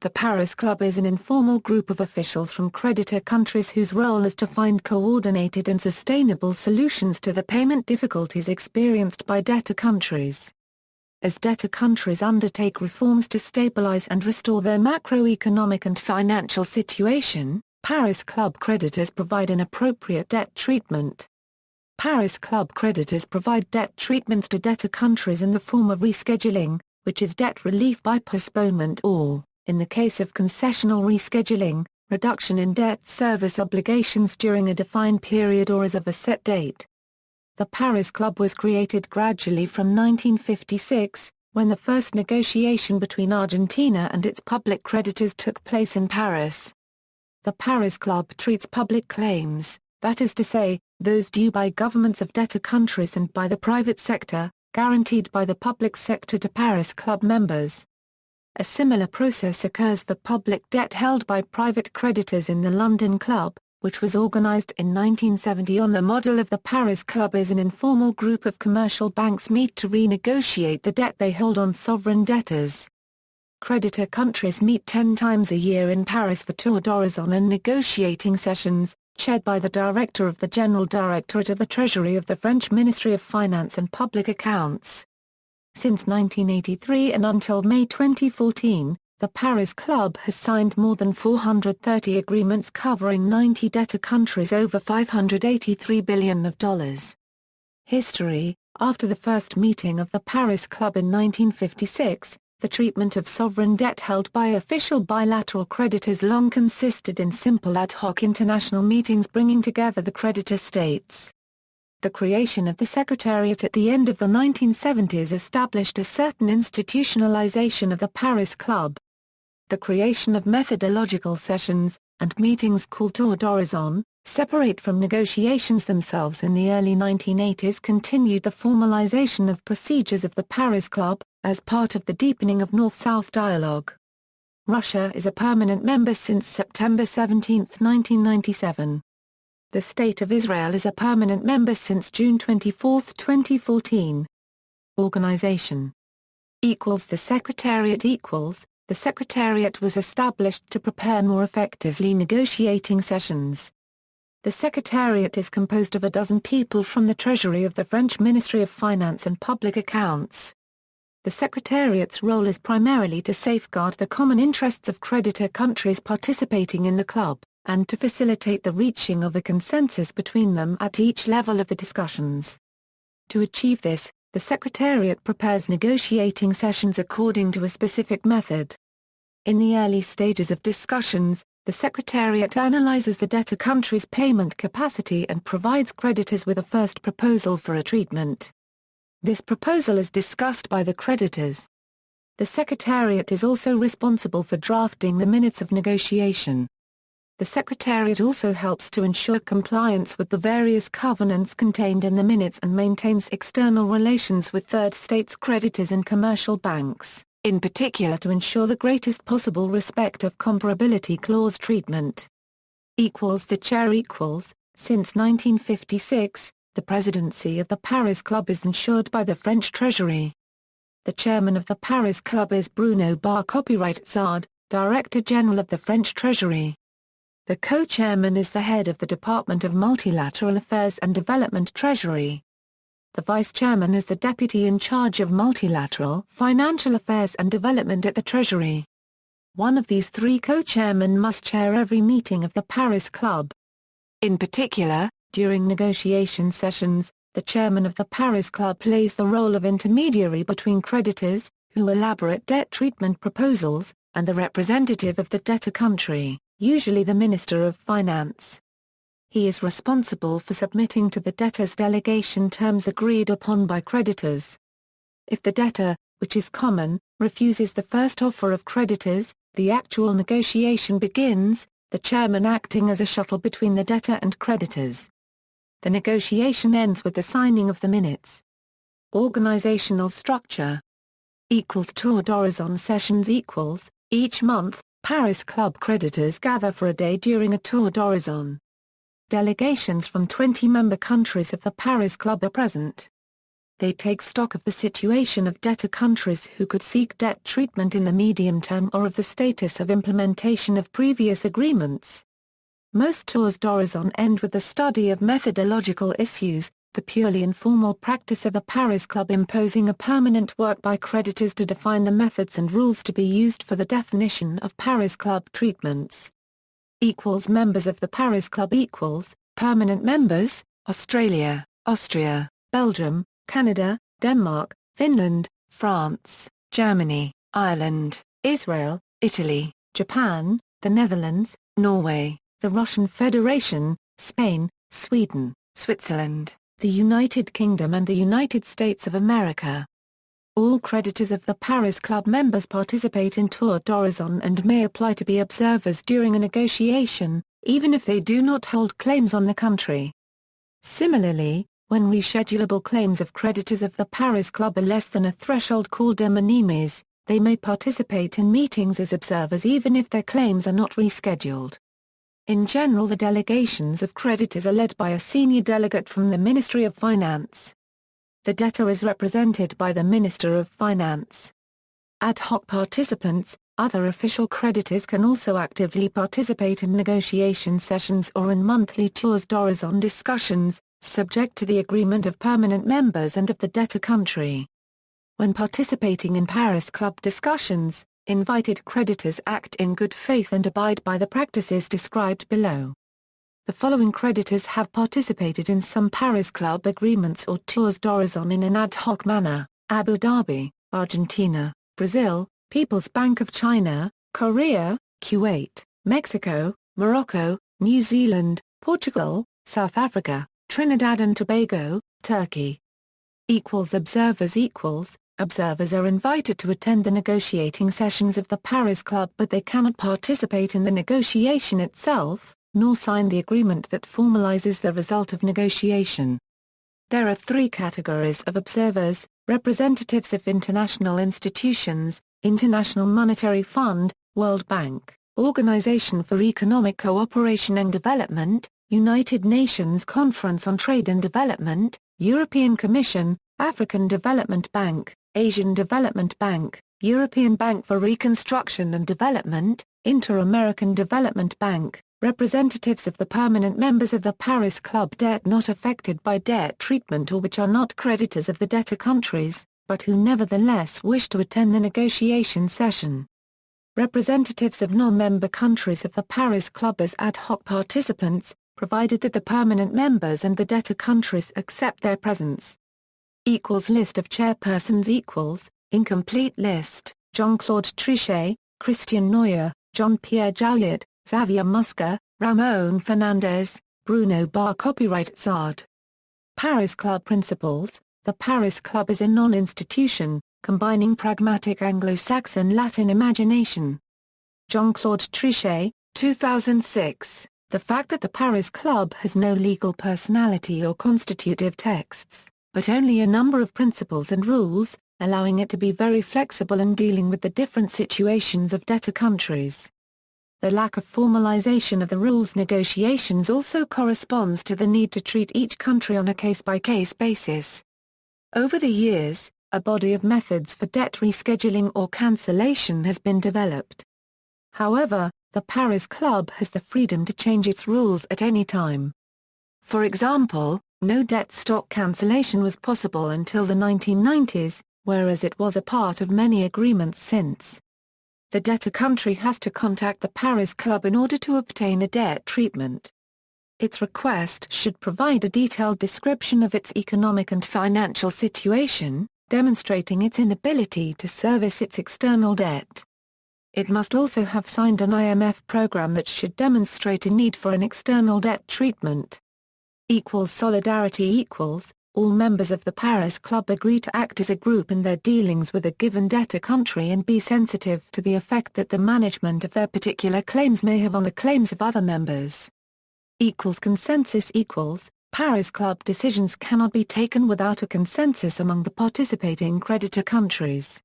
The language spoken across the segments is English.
The Paris Club is an informal group of officials from creditor countries whose role is to find coordinated and sustainable solutions to the payment difficulties experienced by debtor countries. As debtor countries undertake reforms to stabilize and restore their macroeconomic and financial situation, Paris Club creditors provide an appropriate debt treatment. Paris Club creditors provide debt treatments to debtor countries in the form of rescheduling, which is debt relief by postponement or, in the case of concessional rescheduling, reduction in debt service obligations during a defined period or as of a set date. The Paris Club was created gradually from 1956, when the first negotiation between Argentina and its public creditors took place in Paris. The Paris Club treats public claims, that is to say, those due by governments of debtor countries and by the private sector, guaranteed by the public sector to Paris Club members. A similar process occurs for public debt held by private creditors in the London Club, which was organized in 1970 on the model of the Paris Club as an informal group of commercial banks meet to renegotiate the debt they hold on sovereign debtors. Creditor countries meet 10 times a year in Paris for tour d'horizon and negotiating sessions, chaired by the Director of the General Directorate of the Treasury of the French Ministry of Finance and Public Accounts. Since 1983 and until May 2014, the Paris Club has signed more than 430 agreements covering 90 debtor countries over $583 billion. History: after the first meeting of the Paris Club in 1956, the treatment of sovereign debt held by official bilateral creditors long consisted in simple ad hoc international meetings bringing together the creditor states. The creation of the Secretariat at the end of the 1970s established a certain institutionalization of the Paris Club. The creation of methodological sessions, and meetings called tour d'horizon, separate from negotiations themselves in the early 1980s continued the formalization of procedures of the Paris Club, as part of the deepening of North-South dialogue. Russia is a permanent member since September 17, 1997. The State of Israel is a permanent member since June 24, 2014. Organization The Secretariat The Secretariat was established to prepare more effectively negotiating sessions. The Secretariat is composed of a dozen people from the Treasury of the French Ministry of Finance and Public Accounts. The Secretariat's role is primarily to safeguard the common interests of creditor countries participating in the club, and to facilitate the reaching of a consensus between them at each level of the discussions. To achieve this, the Secretariat prepares negotiating sessions according to a specific method. In the early stages of discussions, the Secretariat analyzes the debtor country's payment capacity and provides creditors with a first proposal for a treatment. This proposal is discussed by the creditors. The Secretariat is also responsible for drafting the minutes of negotiation. The Secretariat also helps to ensure compliance with the various covenants contained in the minutes and maintains external relations with third states' creditors and commercial banks, in particular to ensure the greatest possible respect of comparability clause treatment. The Chair Since 1956, the presidency of the Paris Club is ensured by the French Treasury. The chairman of the Paris Club is Bruno Bar Copyright Zard, Director General of the French Treasury. The co-chairman is the head of the Department of Multilateral Affairs and Development Treasury. The vice-chairman is the deputy in charge of multilateral financial affairs and development at the Treasury. One of these three co-chairmen must chair every meeting of the Paris Club. In particular, during negotiation sessions, the chairman of the Paris Club plays the role of intermediary between creditors, who elaborate debt treatment proposals, and the representative of the debtor country, usually the Minister of Finance. He is responsible for submitting to the debtor's delegation terms agreed upon by creditors. If the debtor, which is common, refuses the first offer of creditors, the actual negotiation begins, the chairman acting as a shuttle between the debtor and creditors. The negotiation ends with the signing of the minutes. Organizational structure Tour d'horizon sessions Each month, Paris Club creditors gather for a day during a tour d'horizon. Delegations from 20 member countries of the Paris Club are present. They take stock of the situation of debtor countries who could seek debt treatment in the medium term or of the status of implementation of previous agreements. Most tours d'horizon end with the study of methodological issues, the purely informal practice of a Paris Club imposing a permanent work by creditors to define the methods and rules to be used for the definition of Paris Club treatments. Members of the Paris Club permanent members, Australia, Austria, Belgium, Canada, Denmark, Finland, France, Germany, Ireland, Israel, Italy, Japan, the Netherlands, Norway, the Russian Federation, Spain, Sweden, Switzerland, the United Kingdom and the United States of America. All creditors of the Paris Club members participate in tour d'horizon and may apply to be observers during a negotiation, even if they do not hold claims on the country. Similarly, when reschedulable claims of creditors of the Paris Club are less than a threshold called de minimis, they may participate in meetings as observers even if their claims are not rescheduled. In general, the delegations of creditors are led by a senior delegate from the Ministry of Finance. The debtor is represented by the Minister of Finance. Ad hoc participants, other official creditors can also actively participate in negotiation sessions or in monthly tours d'horizon discussions, subject to the agreement of permanent members and of the debtor country. When participating in Paris Club discussions, invited creditors act in good faith and abide by the practices described below. The following creditors have participated in some Paris Club agreements or tours d'horizon in an ad hoc manner: Abu Dhabi, Argentina, Brazil, People's Bank of China, Korea, Kuwait, Mexico, Morocco, New Zealand, Portugal, South Africa, Trinidad and Tobago, Turkey. Observers are invited to attend the negotiating sessions of the Paris Club, but they cannot participate in the negotiation itself, nor sign the agreement that formalizes the result of negotiation. There are three categories of observers: representatives of international institutions, International Monetary Fund, World Bank, Organization for Economic Cooperation and Development, United Nations Conference on Trade and Development, European Commission, African Development Bank, Asian Development Bank, European Bank for Reconstruction and Development, Inter-American Development Bank, representatives of the permanent members of the Paris Club debt not affected by debt treatment or which are not creditors of the debtor countries, but who nevertheless wish to attend the negotiation session. Representatives of non-member countries of the Paris Club as ad hoc participants, provided that the permanent members and the debtor countries accept their presence. List of chairpersons. Incomplete list: Jean-Claude Trichet, Christian Neuer, Jean-Pierre Joliot, Xavier Musca, Ramon Fernandez, Bruno Bar. Copyright Zard. Paris Club Principles. The Paris Club is a non-institution, combining pragmatic Anglo-Saxon Latin imagination. Jean-Claude Trichet, 2006. The fact that the Paris Club has no legal personality or constitutive texts, but only a number of principles and rules, allowing it to be very flexible in dealing with the different situations of debtor countries. The lack of formalization of the rules negotiations also corresponds to the need to treat each country on a case-by-case basis. Over the years, a body of methods for debt rescheduling or cancellation has been developed. However, the Paris Club has the freedom to change its rules at any time. For example, no debt stock cancellation was possible until the 1990s, whereas it was a part of many agreements since. The debtor country has to contact the Paris Club in order to obtain a debt treatment. Its request should provide a detailed description of its economic and financial situation, demonstrating its inability to service its external debt. It must also have signed an IMF program that should demonstrate a need for an external debt treatment. Solidarity. All members of the Paris Club agree to act as a group in their dealings with a given debtor country and be sensitive to the effect that the management of their particular claims may have on the claims of other members. Consensus. Paris Club decisions cannot be taken without a consensus among the participating creditor countries.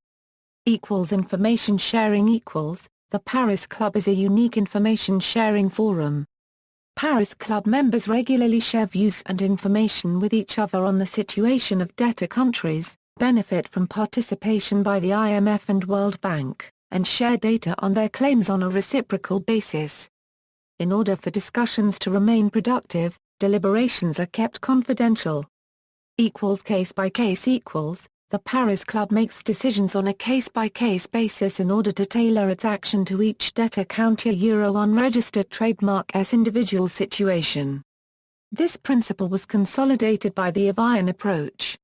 Information sharing. The Paris Club is a unique information sharing forum. Paris Club members regularly share views and information with each other on the situation of debtor countries, benefit from participation by the IMF and World Bank, and share data on their claims on a reciprocal basis. In order for discussions to remain productive, deliberations are kept confidential. Case by case equals, the Paris Club makes decisions on a case-by-case basis in order to tailor its action to each debtor country unregistered trademark's individual situation. This principle was consolidated by the Avian approach.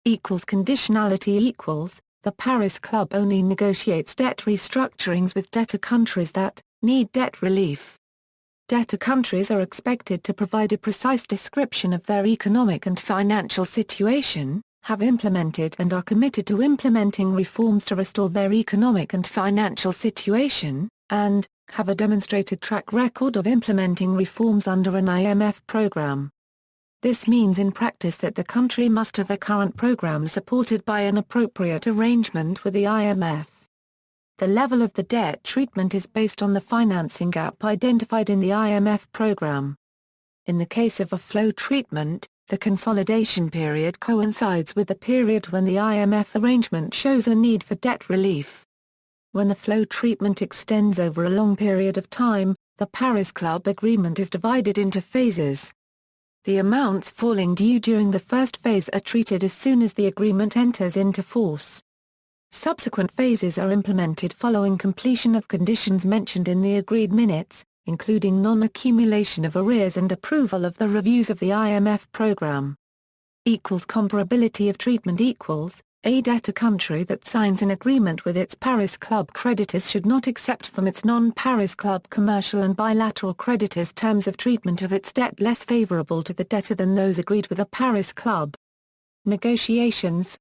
Conditionality equals, the Paris Club only negotiates debt restructurings with debtor countries that need debt relief. Debtor countries are expected to provide a precise description of their economic and financial situation, have implemented and are committed to implementing reforms to restore their economic and financial situation, and have a demonstrated track record of implementing reforms under an IMF program. This means in practice that the country must have a current program supported by an appropriate arrangement with the IMF. The level of the debt treatment is based on the financing gap identified in the IMF program. In the case of a flow treatment, the consolidation period coincides with the period when the IMF arrangement shows a need for debt relief. When the flow treatment extends over a long period of time, the Paris Club agreement is divided into phases. The amounts falling due during the first phase are treated as soon as the agreement enters into force. Subsequent phases are implemented following completion of conditions mentioned in the agreed minutes, including non-accumulation of arrears and approval of the reviews of the IMF program. Comparability of treatment equals, a debtor country that signs an agreement with its Paris Club creditors should not accept from its non-Paris Club commercial and bilateral creditors terms of treatment of its debt less favorable to the debtor than those agreed with the Paris Club. Negotiations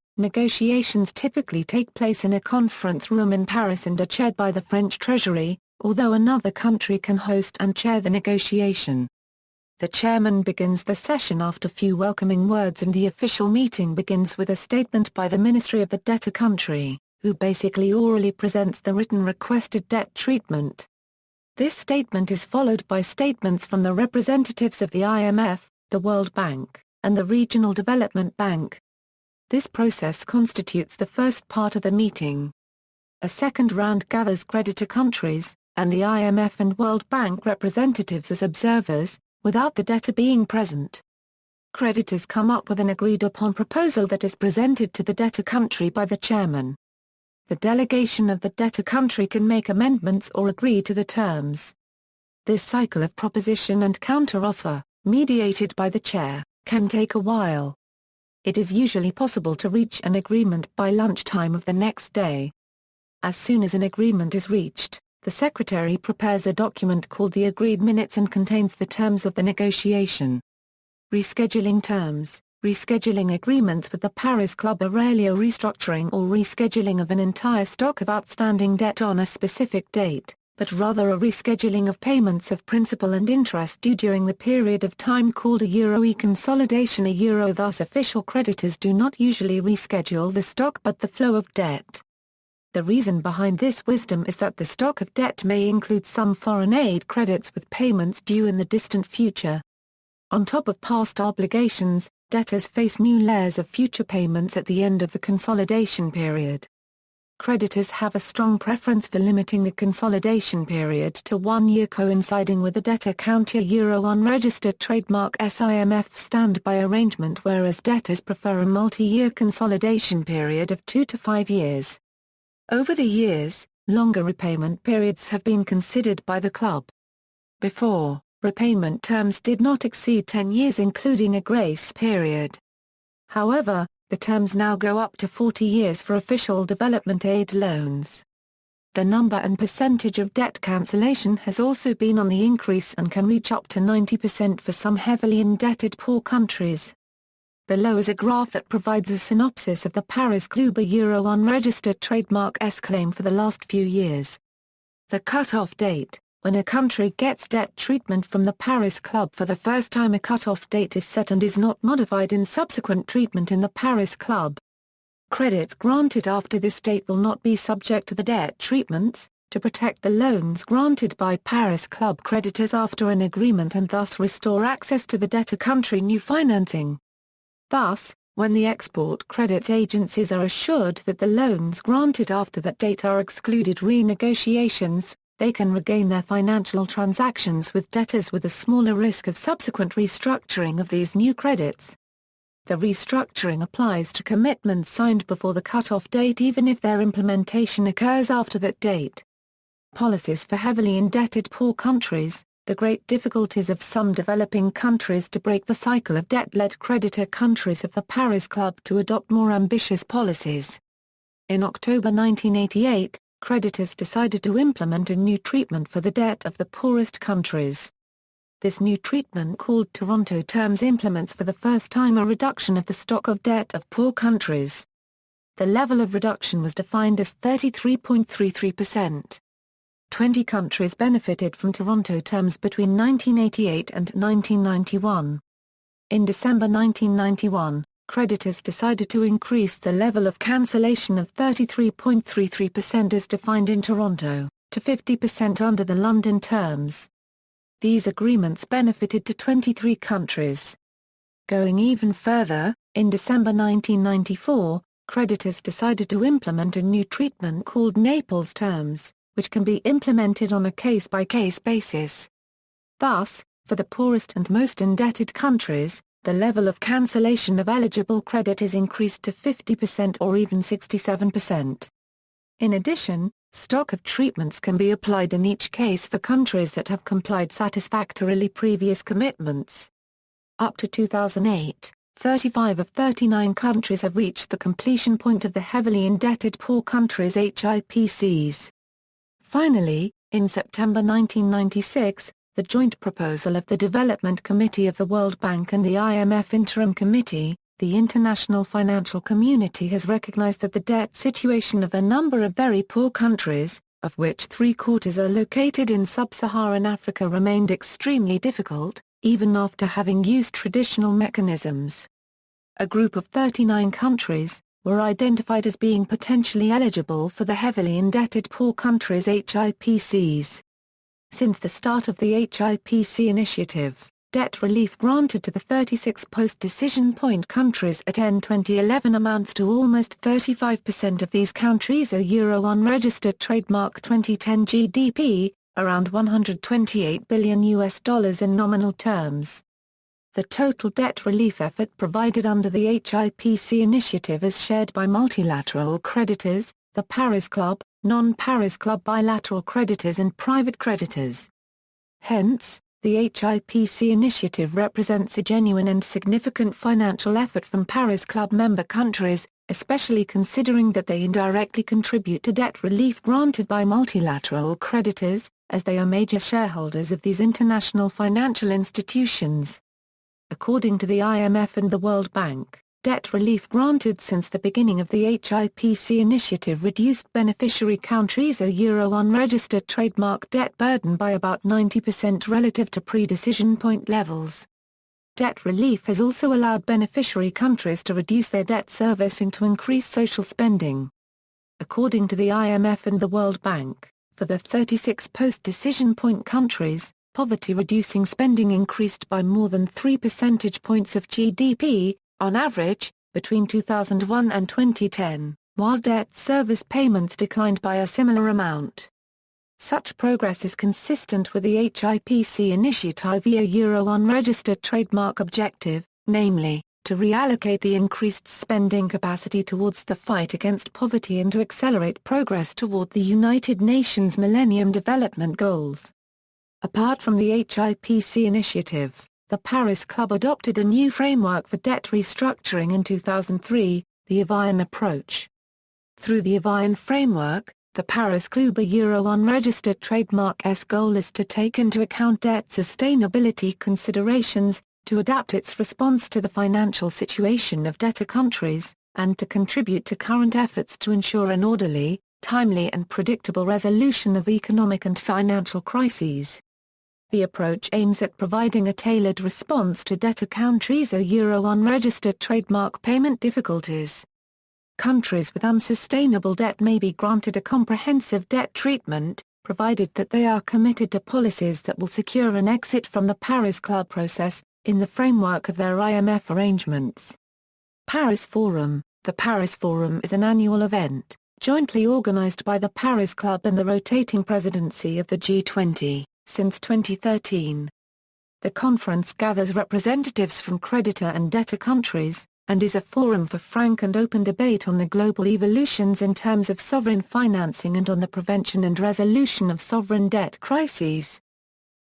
typically take place in a conference room in Paris and are chaired by the French Treasury, although another country can host and chair the negotiation. The chairman begins the session after few welcoming words and the official meeting begins with a statement by the Ministry of the debtor country, who basically orally presents the written requested debt treatment. This statement is followed by statements from the representatives of the IMF, the World Bank, and the Regional Development Bank. This process constitutes the first part of the meeting. A second round gathers creditor countries, and the IMF and World Bank representatives as observers, without the debtor being present. Creditors come up with an agreed-upon proposal that is presented to the debtor country by the chairman. The delegation of the debtor country can make amendments or agree to the terms. This cycle of proposition and counter-offer, mediated by the chair, can take a while. It is usually possible to reach an agreement by lunchtime of the next day. As soon as an agreement is reached, the secretary prepares a document called the agreed minutes and contains the terms of the negotiation. Rescheduling terms. Rescheduling agreements with the Paris Club are rarely a restructuring or rescheduling of an entire stock of outstanding debt on a specific date, but rather a rescheduling of payments of principal and interest due during the period of time called a consolidation. Thus official creditors do not usually reschedule the stock but the flow of debt. The reason behind this wisdom is that the stock of debt may include some foreign aid credits with payments due in the distant future. On top of past obligations, debtors face new layers of future payments at the end of the consolidation period. Creditors have a strong preference for limiting the consolidation period to 1 year coinciding with the debtor country unregistered trademark IMF standby arrangement, whereas debtors prefer a multi-year consolidation period of 2 to 5 years. Over the years, longer repayment periods have been considered by the club. Before, repayment terms did not exceed 10 years including a grace period. However, the terms now go up to 40 years for official development aid loans. The number and percentage of debt cancellation has also been on the increase and can reach up to 90% for some heavily indebted poor countries. Below is a graph that provides a synopsis of the Paris Club unregistered trademark's claim for the last few years. The cut-off date. When a country gets debt treatment from the Paris Club for the first time, a cut-off date is set and is not modified in subsequent treatment in the Paris Club. Credits granted after this date will not be subject to the debt treatments, to protect the loans granted by Paris Club creditors after an agreement and thus restore access to the debtor country new financing. Thus, when the export credit agencies are assured that the loans granted after that date are excluded renegotiations, they can regain their financial transactions with debtors with a smaller risk of subsequent restructuring of these new credits. The restructuring applies to commitments signed before the cut-off date even if their implementation occurs after that date. Policies for heavily indebted poor countries. The great difficulties of some developing countries to break the cycle of debt-led creditor countries of the Paris Club to adopt more ambitious policies. In October 1988, creditors decided to implement a new treatment for the debt of the poorest countries. This new treatment, called Toronto Terms, implements for the first time a reduction of the stock of debt of poor countries. The level of reduction was defined as 33.33%. 20 countries benefited from Toronto Terms between 1988 and 1991. In December 1991, creditors decided to increase the level of cancellation of 33.33% as defined in Toronto, to 50% under the London Terms. These agreements benefited to 23 countries. Going even further, in December 1994, creditors decided to implement a new treatment called Naples Terms, which can be implemented on a case-by-case basis. Thus, for the poorest and most indebted countries, the level of cancellation of eligible credit is increased to 50% or even 67%. In addition, stock of treatments can be applied in each case for countries that have complied satisfactorily previous commitments. Up to 2008, 35 of 39 countries have reached the completion point of the heavily indebted poor countries HIPCs. Finally, in September 1996, the joint proposal of the Development Committee of the World Bank and the IMF Interim Committee, the international financial community has recognized that the debt situation of a number of very poor countries, of which 3/4 are located in sub-Saharan Africa, remained extremely difficult, even after having used traditional mechanisms. A group of 39 countries were identified as being potentially eligible for the heavily indebted poor countries HIPCs. Since the start of the HIPC initiative, debt relief granted to the 36 post-decision point countries at end 2011 amounts to almost 35% of these countries are Euro unregistered trademark 2010 GDP, around $128 billion in nominal terms. The total debt relief effort provided under the HIPC initiative is shared by multilateral creditors, the Paris Club, non-Paris Club bilateral creditors and private creditors. Hence, the HIPC initiative represents a genuine and significant financial effort from Paris Club member countries, especially considering that they indirectly contribute to debt relief granted by multilateral creditors, as they are major shareholders of these international financial institutions. According to the IMF and the World Bank, debt relief granted since the beginning of the HIPC initiative reduced beneficiary countries' Euro unregistered trademark debt burden by about 90% relative to pre-decision point levels. Debt relief has also allowed beneficiary countries to reduce their debt servicing to increase social spending. According to the IMF and the World Bank, for the 36 post-decision point countries, poverty-reducing spending increased by more than 3 percentage points of GDP, on average, between 2001 and 2010, while debt service payments declined by a similar amount. Such progress is consistent with the HIPC initiative via Euro unregistered trademark objective, namely, to reallocate the increased spending capacity towards the fight against poverty and to accelerate progress toward the United Nations Millennium Development Goals. Apart from the HIPC initiative, the Paris Club adopted a new framework for debt restructuring in 2003, the Evian approach. Through the Evian framework, the Paris Club Euro unregistered trademark's goal is to take into account debt sustainability considerations, to adapt its response to the financial situation of debtor countries, and to contribute to current efforts to ensure an orderly, timely and predictable resolution of economic and financial crises. The approach aims at providing a tailored response to debtor countries' Euro unregistered trademark payment difficulties. Countries with unsustainable debt may be granted a comprehensive debt treatment, provided that they are committed to policies that will secure an exit from the Paris Club process, in the framework of their IMF arrangements. Paris Forum. The Paris Forum is an annual event, jointly organized by the Paris Club and the rotating presidency of the G20, since 2013. The conference gathers representatives from creditor and debtor countries, and is a forum for frank and open debate on the global evolutions in terms of sovereign financing and on the prevention and resolution of sovereign debt crises.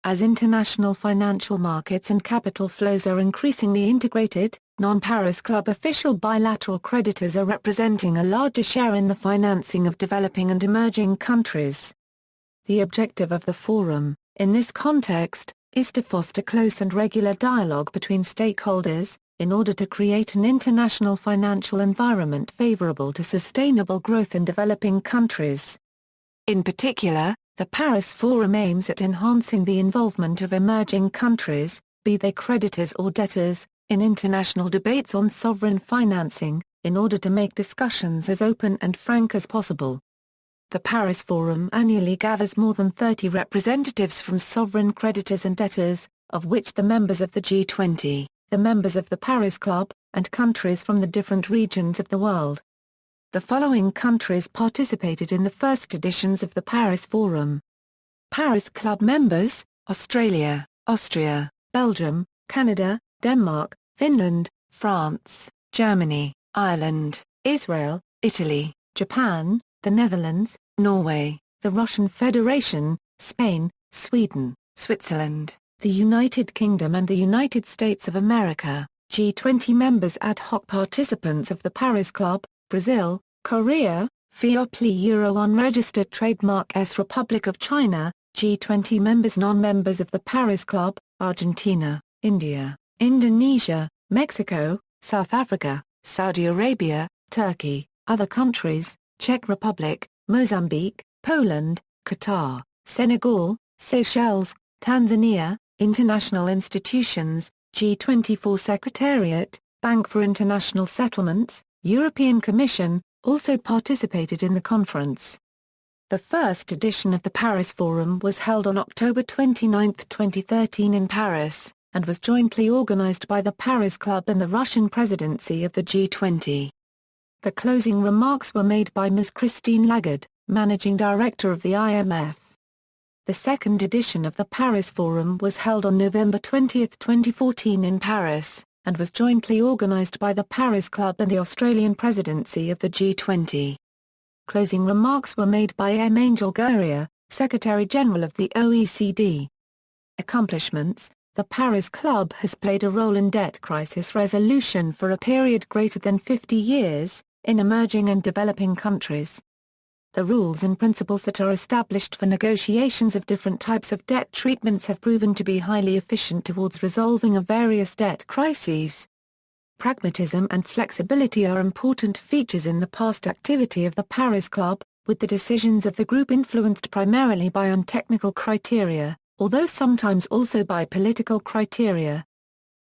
As international financial markets and capital flows are increasingly integrated, non-Paris Club official bilateral creditors are representing a larger share in the financing of developing and emerging countries. The objective of the forum, in this context, is to foster close and regular dialogue between stakeholders, in order to create an international financial environment favorable to sustainable growth in developing countries. In particular, the Paris Forum aims at enhancing the involvement of emerging countries, be they creditors or debtors, in international debates on sovereign financing, in order to make discussions as open and frank as possible. The Paris Forum annually gathers more than 30 representatives from sovereign creditors and debtors, of which the members of the G20, the members of the Paris Club, and countries from the different regions of the world. The following countries participated in the first editions of the Paris Forum. Paris Club members: Australia, Austria, Belgium, Canada, Denmark, Finland, France, Germany, Ireland, Israel, Italy, Japan, the Netherlands, Norway, the Russian Federation, Spain, Sweden, Switzerland, the United Kingdom and the United States of America. G20 members: ad hoc participants of the Paris Club, Brazil, Korea, FIOPLI Euro unregistered trademark S Republic of China. G20 members: non-members of the Paris Club, Argentina, India, Indonesia, Mexico, South Africa, Saudi Arabia, Turkey. Other countries: Czech Republic, Mozambique, Poland, Qatar, Senegal, Seychelles, Tanzania. International institutions: G24 Secretariat, Bank for International Settlements, European Commission, also participated in the conference. The first edition of the Paris Forum was held on October 29, 2013 in Paris, and was jointly organized by the Paris Club and the Russian presidency of the G20. The closing remarks were made by Ms. Christine Lagarde, Managing Director of the IMF. The second edition of the Paris Forum was held on November 20, 2014 in Paris, and was jointly organized by the Paris Club and the Australian presidency of the G20. Closing remarks were made by M. Angel Gurria, Secretary-General of the OECD. Accomplishments: the Paris Club has played a role in debt crisis resolution for a period greater than 50 years, in emerging and developing countries. The rules and principles that are established for negotiations of different types of debt treatments have proven to be highly efficient towards resolving of various debt crises. Pragmatism and flexibility are important features in the past activity of the Paris Club, with the decisions of the group influenced primarily by untechnical criteria, although sometimes also by political criteria.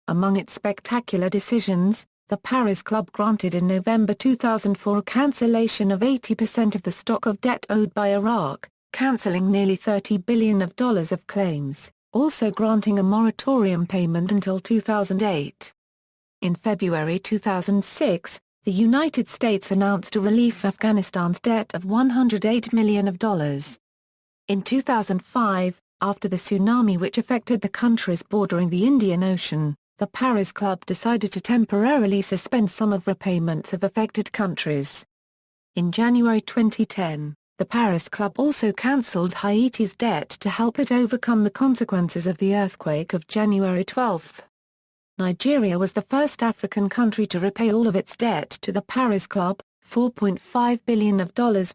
Among its spectacular decisions, the Paris Club granted in November 2004 a cancellation of 80% of the stock of debt owed by Iraq, cancelling nearly $30 billion of claims, also granting a moratorium payment until 2008. In February 2006, the United States announced to relieve Afghanistan's debt of $108 million. In 2005, after the tsunami which affected the countries bordering the Indian Ocean, the Paris Club decided to temporarily suspend some of repayments of affected countries. In January 2010, the Paris Club also cancelled Haiti's debt to help it overcome the consequences of the earthquake of January 12. Nigeria was the first African country to repay all of its debt to the Paris Club. $4.5 billion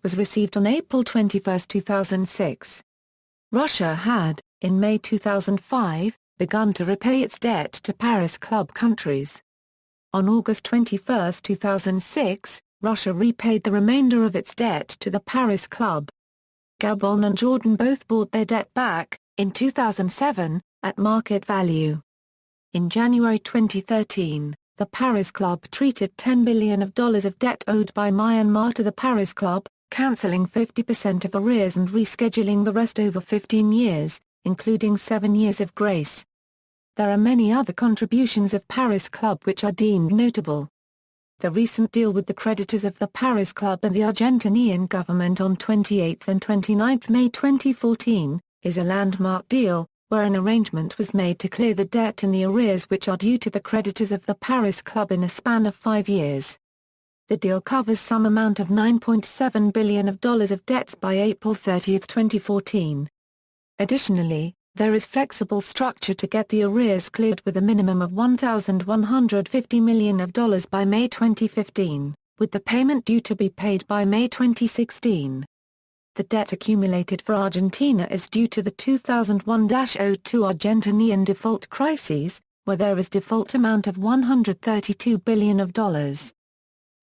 was received on April 21, 2006. Russia had, in May 2005, begun to repay its debt to Paris Club countries. On August 21, 2006, Russia repaid the remainder of its debt to the Paris Club. Gabon and Jordan both bought their debt back, in 2007, at market value. In January 2013, The Paris Club treated $10 billion of debt owed by Myanmar to the Paris Club, cancelling 50% of arrears and rescheduling the rest over 15 years, including 7 years of grace. There are many other contributions of Paris Club which are deemed notable. The recent deal with the creditors of the Paris Club and the Argentinian government on 28 and 29 May 2014, is a landmark deal, where an arrangement was made to clear the debt and the arrears which are due to the creditors of the Paris Club in a span of 5 years. The deal covers some amount of $9.7 billion of debts by April 30, 2014. Additionally, there is flexible structure to get the arrears cleared with a minimum of $1,150 million by May 2015, with the payment due to be paid by May 2016. The debt accumulated for Argentina is due to the 2001-02 Argentinian default crises, where there is default amount of $132 billion.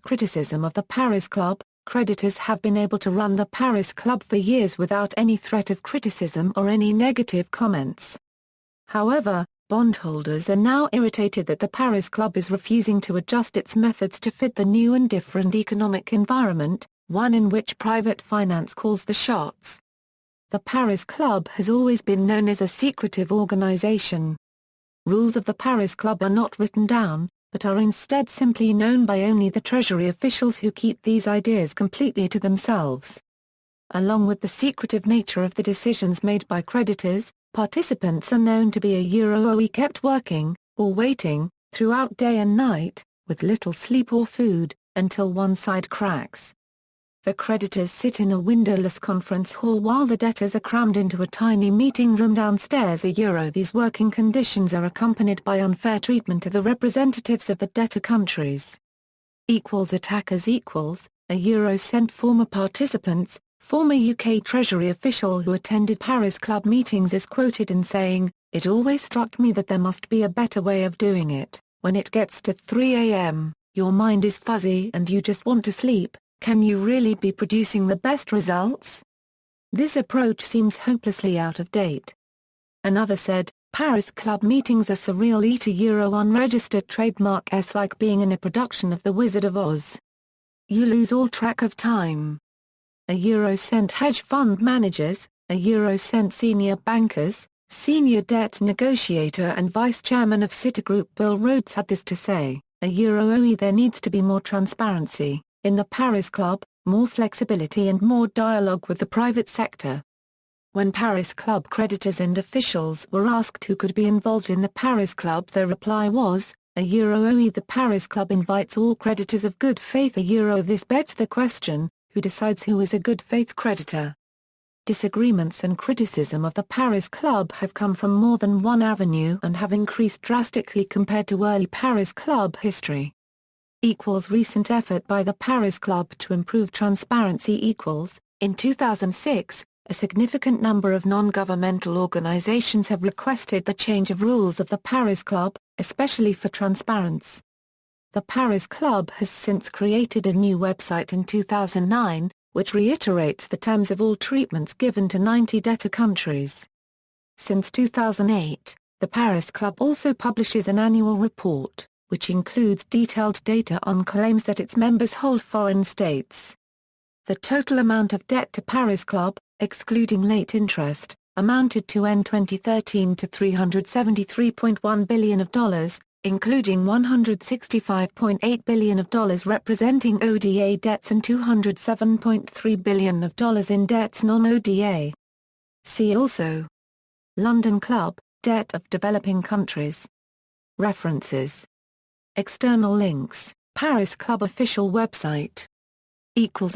Criticism of the Paris Club. Creditors have been able to run the Paris Club for years without any threat of criticism or any negative comments. However, bondholders are now irritated that the Paris Club is refusing to adjust its methods to fit the new and different economic environment, one in which private finance calls the shots. The Paris Club has always been known as a secretive organization. Rules of the Paris Club are not written down, but are instead simply known by only the Treasury officials who keep these ideas completely to themselves. Along with the secretive nature of the decisions made by creditors, participants are known to be a kept working, or waiting, throughout day and night, with little sleep or food, until one side cracks. The creditors sit in a windowless conference hall while the debtors are crammed into a tiny meeting room downstairs. These working conditions are accompanied by unfair treatment to the representatives of the debtor countries. Attackers sent former participants. Former UK Treasury official who attended Paris Club meetings is quoted in saying, "It always struck me that there must be a better way of doing it. When it gets to 3 a.m., your mind is fuzzy and you just want to sleep. Can you really be producing the best results? This approach seems hopelessly out of date." Another said, "Paris Club meetings are surreal. Unregistered trademark like being in a production of The Wizard of Oz. You lose all track of time." sent hedge fund managers, sent senior bankers, senior debt negotiator and vice chairman of Citigroup Bill Rhodes had this to say, there needs to be more transparency in the Paris Club, more flexibility and more dialogue with the private sector." When Paris Club creditors and officials were asked who could be involved in the Paris Club, their reply was, the Paris Club invites all creditors of good faith. This begs the question, who decides who is a good faith creditor? Disagreements and criticism of the Paris Club have come from more than one avenue and have increased drastically compared to early Paris Club history. Recent effort by the Paris Club to improve transparency. In 2006, a significant number of non-governmental organizations have requested the change of rules of the Paris Club, especially for transparency. The Paris Club has since created a new website in 2009, which reiterates the terms of all treatments given to 90 debtor countries. Since 2008, the Paris Club also publishes an annual report, which includes detailed data on claims that its members hold foreign states. The total amount of debt to Paris Club, excluding late interest, amounted to in 2013 to $373.1 billion, including $165.8 billion representing ODA debts and $207.3 billion in debts non-ODA. See also: London Club, Debt of Developing Countries. References. External links, Paris Club official website.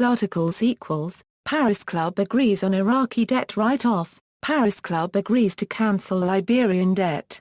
Articles. Paris Club agrees on Iraqi debt write-off, Paris Club agrees to cancel Liberian debt.